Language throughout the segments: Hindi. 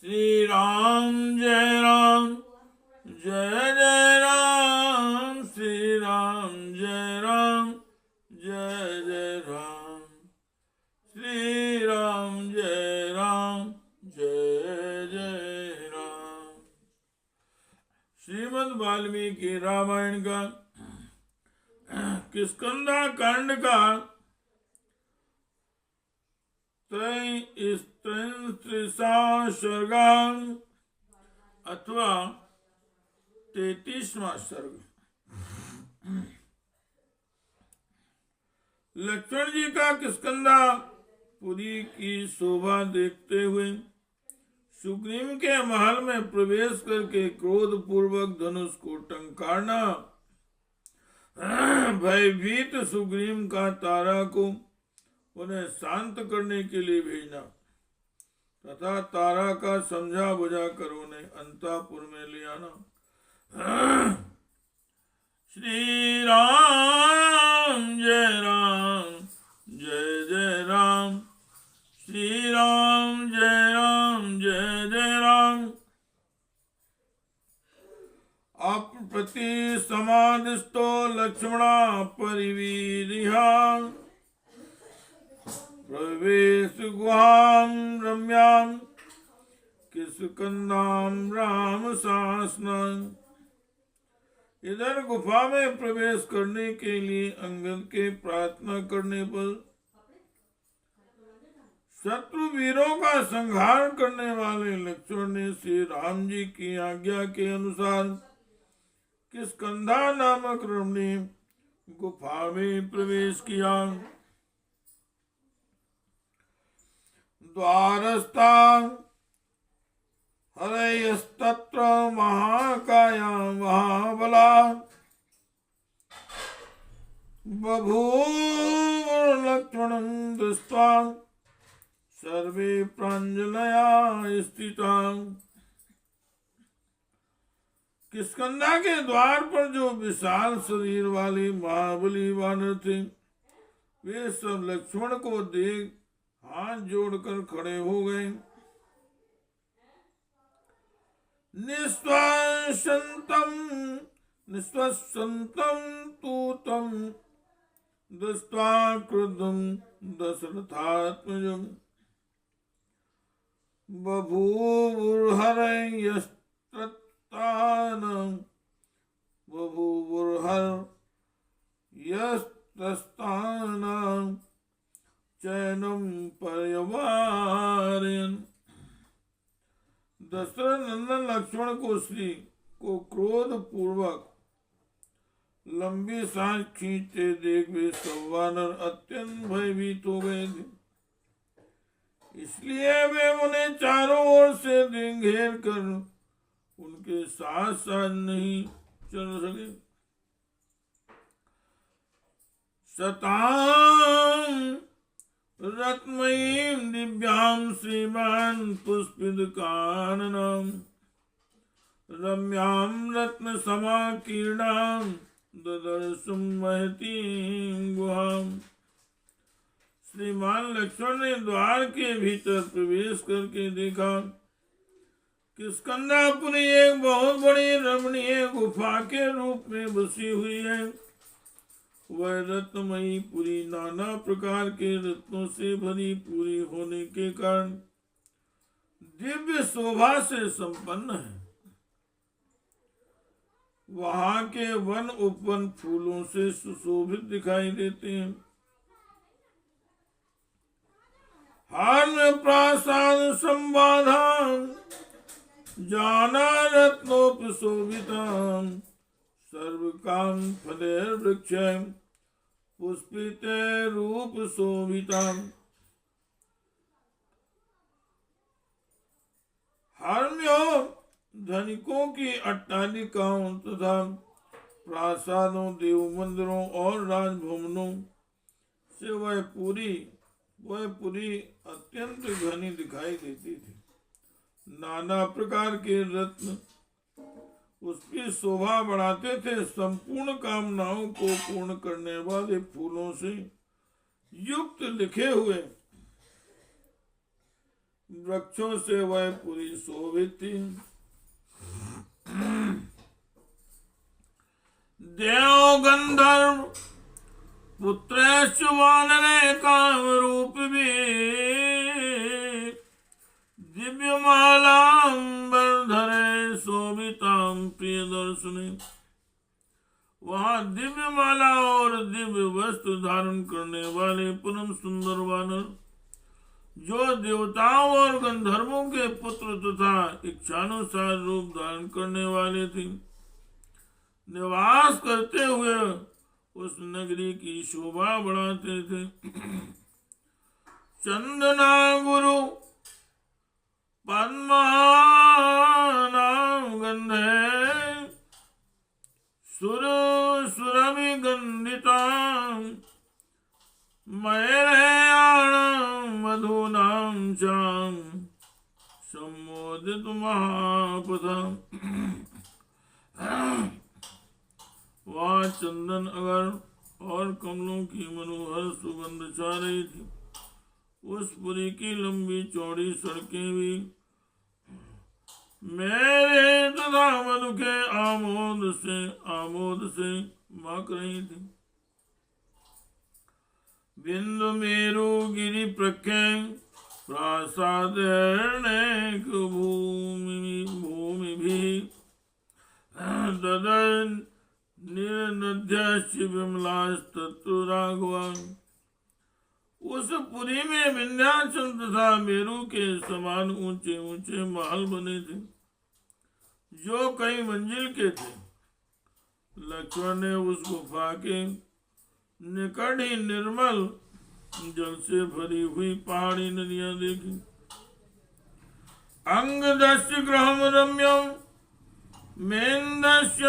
श्री राम जय राम जय जय राम। श्री राम जय राम जय जय राम। श्री राम जय राम जय जय राम। श्रीमद् वाल्मीकि रामायण का किष्किंधा कांड का सर्गा अथवा 33वां सर्ग। लक्ष्मण जी का किष्किंधापुरी की शोभा देखते हुए सुग्रीव के महल में प्रवेश करके क्रोध पूर्वक धनुष को टंकारना, भयभीत सुग्रीव का तारा को उन्हें शांत करने के लिए भेजना तथा तारा का समझा बुझा कर उन्हें अंतःपुर में ले आना। श्री राम जय राम जय जय राम। श्री राम जय राम जय जय राम। अप्रति समादिष्टो लक्ष्मणा परिवीरिहा प्रवेश गुहां रम्यां किष्किंधां राम शासनं। इधर गुफा में प्रवेश करने के लिए अंगद के प्रार्थना करने पर शत्रु वीरों का संहार करने वाले लक्ष्मण ने श्री राम जी की आज्ञा के अनुसार किष्किंधा नामक रमणीय गुफा में प्रवेश किया। द्वारस्था हरयस्तत्र महाकाया महाबला बभूव लक्ष्मणं दृष्ट्वा सर्वे प्राञ्जलया स्थिता। किष्किंधा के द्वार पर जो विशाल शरीर वाले महाबली वानर थे, वे सब लक्ष्मण को देख हाथ जोड़कर खड़े हो गए। निश्वसंतं तूतं दृष्ट्वा क्रुद्धं दशरथात्मजं बभूवुर्हर्यस्तस्तानं चैनम पर्यवारयन्। दशरथ नंदन लक्ष्मण को क्रोध पूर्वक लंबी सांस खींचते देख वे सब वानर अत्यंत भयभीत हो गए थे। इसलिए वे उन्हें चारों ओर से घेर कर उनके साथ साथ नहीं चल सके। शतां रत्नमयीं दिव्यां श्रीमान् पुष्पितकाननं रम्यां रत्नसमाकीर्णां ददर्शुं महतीं गुहां। श्रीमान लक्ष्मण ने द्वार के भीतर प्रवेश करके देखा किष्किंधापुरी एक बहुत बड़ी रमणीय गुफा के रूप में बसी हुई है। वह रत्नमयी पुरी नाना प्रकार के रत्नों से भरी पूरी होने के कारण दिव्य शोभा से संपन्न है। वहां के वन उपवन फूलों से सुशोभित दिखाई देते हैं। हार्न प्रासाद संवाधान जाना रत्नोपशोभितां सर्वकाम फलेर वृक्षं पुष्पिते रूप शोभितां। हार्म्यों धनिकों की अट्टालिकाओं तथा प्रासादों, देव मंदिरों और राजभवनों से वह पूरी अत्यंत घनी दिखाई देती थी। नाना प्रकार के रत्न उसकी शोभा बढ़ाते थे। संपूर्ण कामनाओं को पूर्ण करने वाले फूलों से युक्त लिखे हुए वृक्षों से वह पुरी शोभित थी। देव गंधर्व पुत्रश्च वानरे काम रूप भी दिव्यमालांबरधरे शोभितां प्रिय दर्शने। वहां दिव्य माला और दिव्य वस्त्र धारण करने वाले परम सुंदर वानर, जो देवताओं और गंधर्वों के पुत्र तथा इच्छानुसार रूप धारण करने वाले थे, निवास करते हुए उस नगरी की शोभा बढ़ाते थे। चंदना गुरु पद्मानां गंधे सुर सुरभि गंधितां मयरयाणां मधुनां चां सम्मोदित महापथां। वहाँ चंदन अगर और कमलों की मनोहर सुगंध छा रही थी। उस पुरी की लंबी चौड़ी सड़कें भी मेरे तथा मधु के आमोद से महक रही थी। बिंदु मेरु गिरि प्रख्य प्रासाद भूमि भी ददन निर्नद्यश्च विमलास्तत्र राघवा। उस पुरी में विंध्याचल तथा मेरु के समान ऊंचे ऊंचे महल बने थे, जो कई मंजिल के थे। लक्ष्मण ने उस गुफा के निकट ही निर्मल जल से भरी हुई पहाड़ी नदियां देखी। अंगदस्य ग्रहम रम्यम मेन्दस्य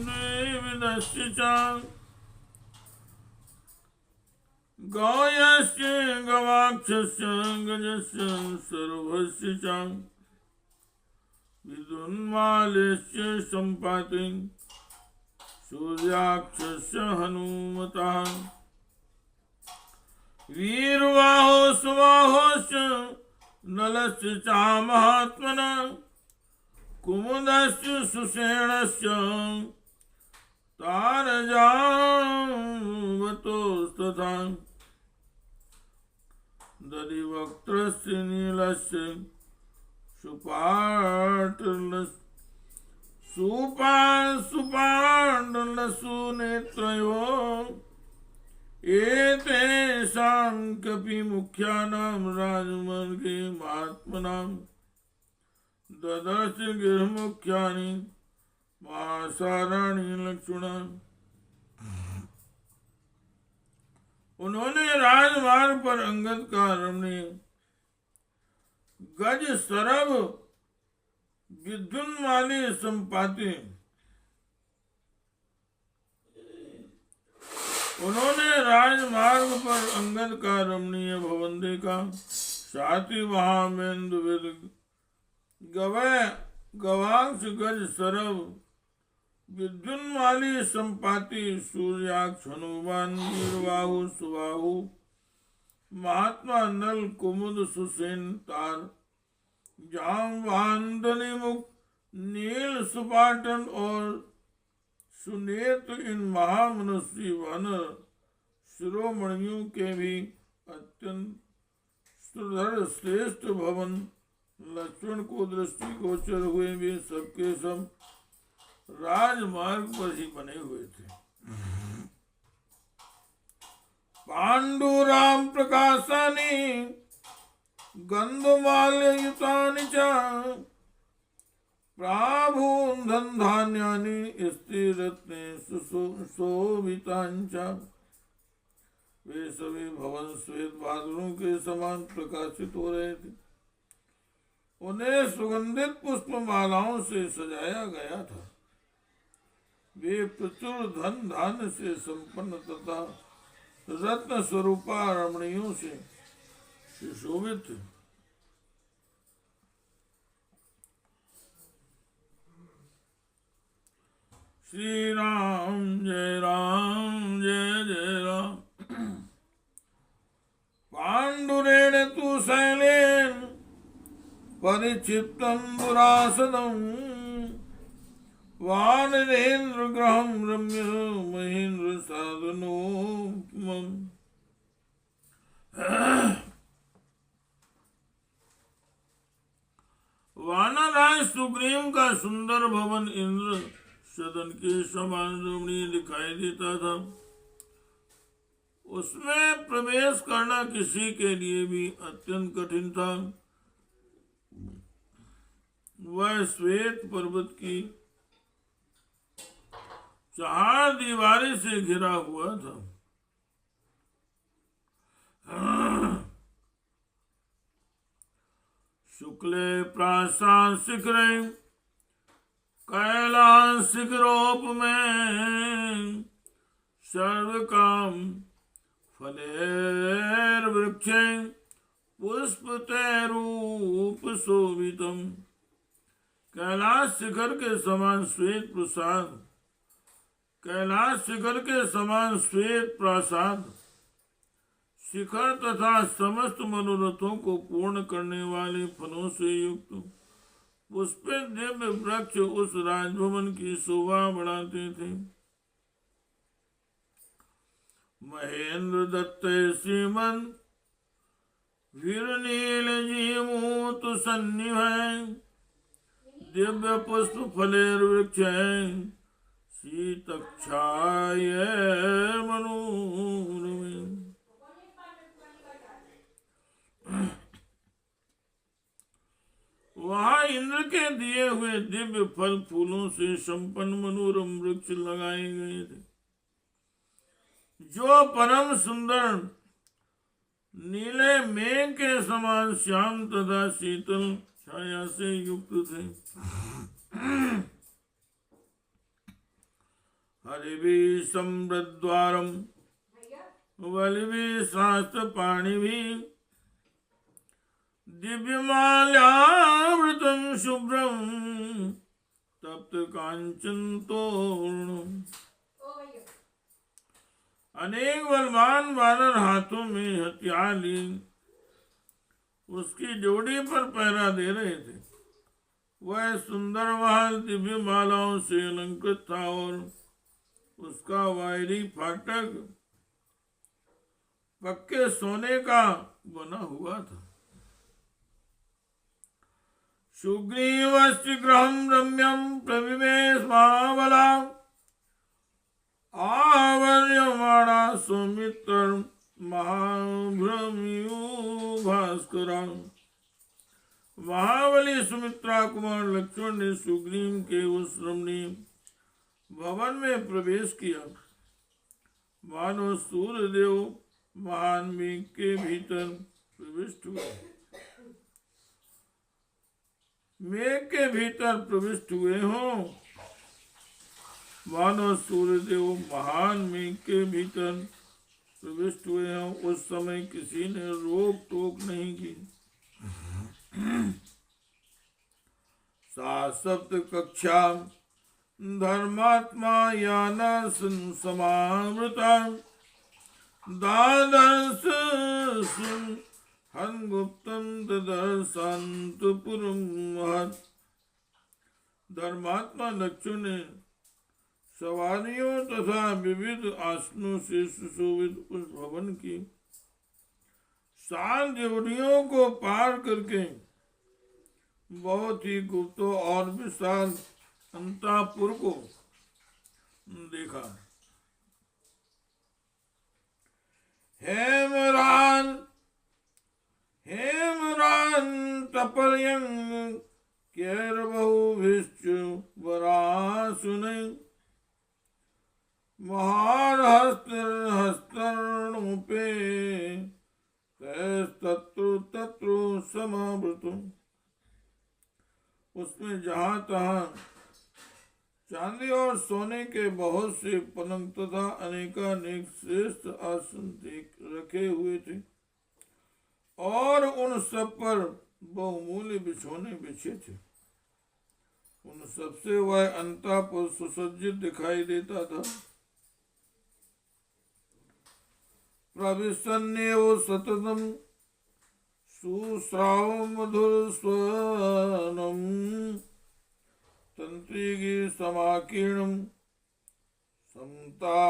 द्विविदस्य च गौयस्य गवाक्षस्य गजस्य सर्वस्य च विदुन्मालस्य सम्पाति सूर्याक्षस्य हनुमतः वीरवाहो सुबाहोश्च नलस्य च महात्मनः कुमुदस्य सुषेणस्य तारजावतोस्तथा दधिवक्त्रस्य नीलस्य सुपाण्डलसुनेत्रयोः एतेषां कपिमुख्यानां राजमार्गे महात्मनां ददर्श गृहमुख्यानि महासाराणि लक्ष्मण। उन्होंने राजमार्ग पर अंगद का रमणीय गज सरब विद्युन्माली संपाति उन्होंने राजमार्ग पर अंगद का रमणीय भवन देखा। साथ ही वहां मेन्दुविद गवाक्ष गज सरब विद्युन्माली संपाति सूर्याक्ष हनुमान वीरबाहु सुबाहु महात्मा नल कुमुद सुसेन तार जाम्बांधनी मुख नील सुपाटन और सुनेत्र इन महामनुष्य वानर शिरोमणियों के भी अत्यंत सुधर श्रेष्ठ भवन लक्ष्मण को दृष्टि गोचर हुए। भी सबके सब राजमार्ग पर ही बने हुए थे। पांडुराम प्रकाशानि गंधमाल्ययुतानि च प्राभून्धान्यानि स्त्रीरत्ने सुशोभितानि च। वे सभी भवन श्वेत बादलों के समान प्रकाशित हो रहे थे। उन्हें सुगंधित पुष्प मालाओं से सजाया गया था। वे प्रचुर धन धान्य से संपन्न तथा रत्न स्वरूपा रमणियों से सुशोभित थे। श्री राम जय जय राम। पांडुरेण तु शैले परिचित्तं दुरासदं वानरेन्द्र ग्रहं रम्य महेन्द्र साधनोपमम्। वानराज सुग्रीव का सुंदर भवन इंद्र सदन के समान रमणीय दिखाई देता था। उसमें प्रवेश करना किसी के लिए भी अत्यंत कठिन था। वह श्वेत पर्वत की 4 दीवारें से घिरा हुआ था। शुक्ले प्रासाद शिखरे कैलाश शिखरोप में सर्व काम फलेर वृक्षे पुष्प तैरूप शोभितम। कैलाश शिखर के समान श्वेत प्रसाद, कैलाश शिखर के समान श्वेत प्रासाद, शिखर तथा समस्त मनोरथों को पूर्ण करने वाले फलों से युक्त पुष्पित दिव्य वृक्ष उस राजभवन की शोभा बढ़ाते थे। महेंद्र दत्त श्रीमन वीरनील जीमूत सन्निभय दिव्य पुष्प फलेर वृक्ष शीतक्षाय मनोरमे। वहां इंद्र के दिए हुए दिव्य फल फूलों से संपन्न मनोरम वृक्ष लगाए गए थे, जो परम सुंदर नीले मेघ के समान श्याम तथा शीतल छाया से युक्त थे। हरिभि समृद्वारम वलिभि शास्त्र पाणिभि दिव्यमाल्यावृतं शुभ्रं तप्त कांचन तोरणम्। अनेक बलवान वानर हाथों में हथियार लिए उसकी जोड़ी पर पहरा दे रहे थे। वह सुंदर महल दिव्य मालाओं से अलंकृत था और उसका बाहरी फाटक पक्के सोने का बना हुआ था। सुग्रीवस्य गृहं रम्यं प्रविवेश महाबला आवर्यमाणा सौमित्र महाभ्रमयु भास्करा। महाबली सुमित्रा कुमार लक्ष्मण ने सुग्रीव के उस रमणीय भवन में प्रवेश किया। मानो सूर्यदेव महान मेघ के भीतर प्रविष्ट हुए। मेघ के भीतर प्रविष्ट हुए हों, मानो सूर्यदेव महान मेघ के भीतर प्रविष्ट हुए हों। उस समय किसी ने रोक टोक नहीं की। सा सप्त कक्षा धर्मात्मा याना समावृता दादर्श हंगुप्तम ददर्शान्तपुरं महत्। धर्मात्मा लक्ष्मण ने सवारियों तथा विविध आसनों से सुशोभित उस भवन की 7 देवड़ियों को पार करके बहुत ही गुप्त और विशाल अंतःपुर को देखा। हेमरान तपर्यंग कैर्बहुभिश्च वरासुनै महाहस्तर्णोपे तत्र समावृतम्। उसमें जहाँ तहाँ चांदी और सोने के बहुत से पलंग तथा अनेकानेक श्रेष्ठ आसन रखे हुए थे और उन सब पर बहुमूल्य बिछौने बिछे थे। उन सबसे वह अंतःपुर सुसज्जित दिखाई देता था। प्रविशन्नेव सततम सुश्राव मधुर स्वनम तंत्रिगी समाकीर्णम समता